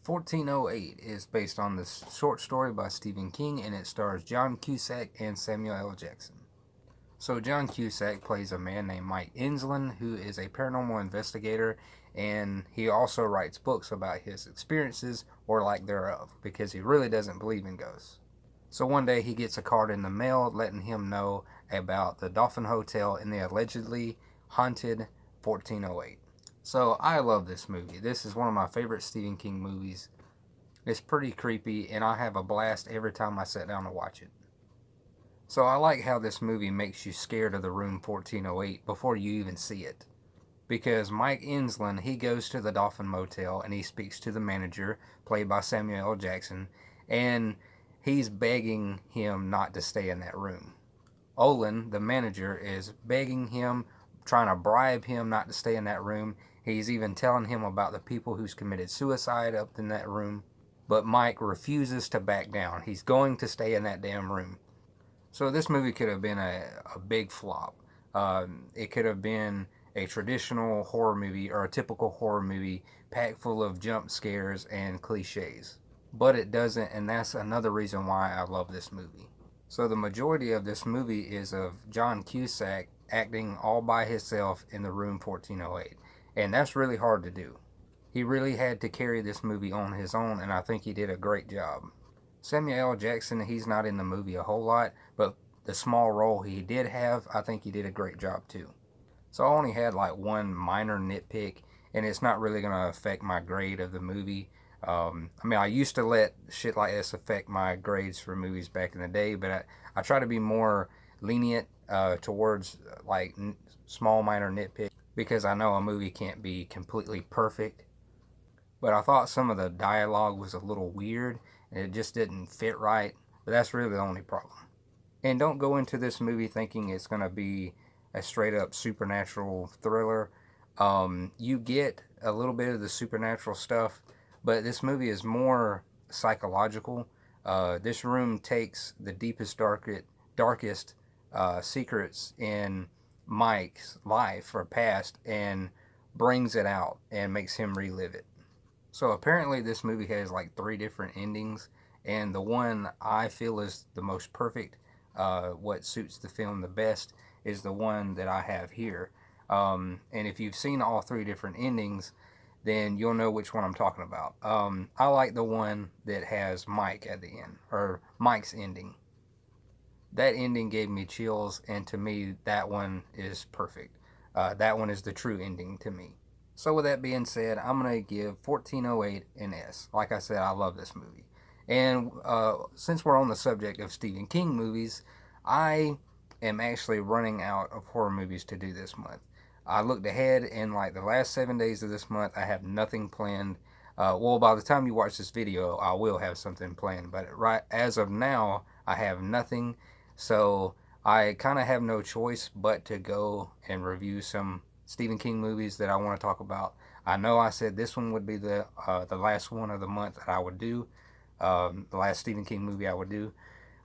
1408 is based on this short story by Stephen King, and it stars John Cusack and Samuel L. Jackson. So John Cusack plays a man named Mike Insland, who is a paranormal investigator, and he also writes books about his experiences or lack thereof, because he really doesn't believe in ghosts. So one day he gets a card in the mail letting him know about the Dolphin Hotel in the allegedly haunted 1408. So I love this movie. This is one of my favorite Stephen King movies. It's pretty creepy, and I have a blast every time I sit down to watch it. So I like how this movie makes you scared of the room 1408 before you even see it. Because Mike Insland, he goes to the Dolphin Motel and he speaks to the manager, played by Samuel L. Jackson, and he's begging him not to stay in that room. Olin, the manager, is begging him, trying to bribe him not to stay in that room. He's even telling him about the people who's committed suicide up in that room. But Mike refuses to back down. He's going to stay in that damn room. So this movie could have been a big flop. It could have been a traditional horror movie or a typical horror movie packed full of jump scares and cliches. But it doesn't, and that's another reason why I love this movie. So the majority of this movie is of John Cusack acting all by himself in the room 1408. And that's really hard to do. He really had to carry this movie on his own, and I think he did a great job. Samuel L. Jackson, he's not in the movie a whole lot, but the small role he did have, I think he did a great job too. So I only had like one minor nitpick, and it's not really going to affect my grade of the movie. I used to let shit like this affect my grades for movies back in the day, but I try to be more lenient towards small minor nitpicks because I know a movie can't be completely perfect. But I thought some of the dialogue was a little weird and it just didn't fit right. But that's really the only problem. And don't go into this movie thinking it's going to be a straight up supernatural thriller. You get a little bit of the supernatural stuff, but this movie is more psychological. This room takes the deepest, darkest secrets in Mike's life or past and brings it out and makes him relive it. So apparently, this movie has like three different endings, and the one I feel is the most perfect, what suits the film the best, is the one that I have here. And if you've seen all three different endings, then you'll know which one I'm talking about. I like the one that has Mike at the end, or Mike's ending. That ending gave me chills, and to me, that one is perfect. That one is the true ending to me. So with that being said, I'm going to give 1408 an S. Like I said, I love this movie. And since we're on the subject of Stephen King movies, I am actually running out of horror movies to do this month. I looked ahead, and like the last 7 days of this month, I have nothing planned. Well, by the time you watch this video, I will have something planned. But right as of now, I have nothing. So I kind of have no choice but to go and review some Stephen King movies that I want to talk about. I know I said this one would be the last one of the month that I would do, the last Stephen King movie I would do.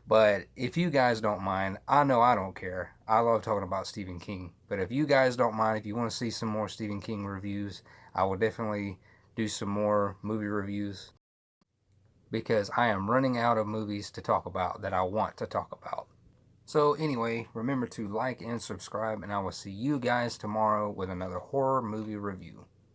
But if you guys don't mind, I know I don't care. I love talking about Stephen King. But if you guys don't mind, if you want to see some more Stephen King reviews, I will definitely do some more movie reviews because I am running out of movies to talk about that I want to talk about. So anyway, remember to like and subscribe, and I will see you guys tomorrow with another horror movie review.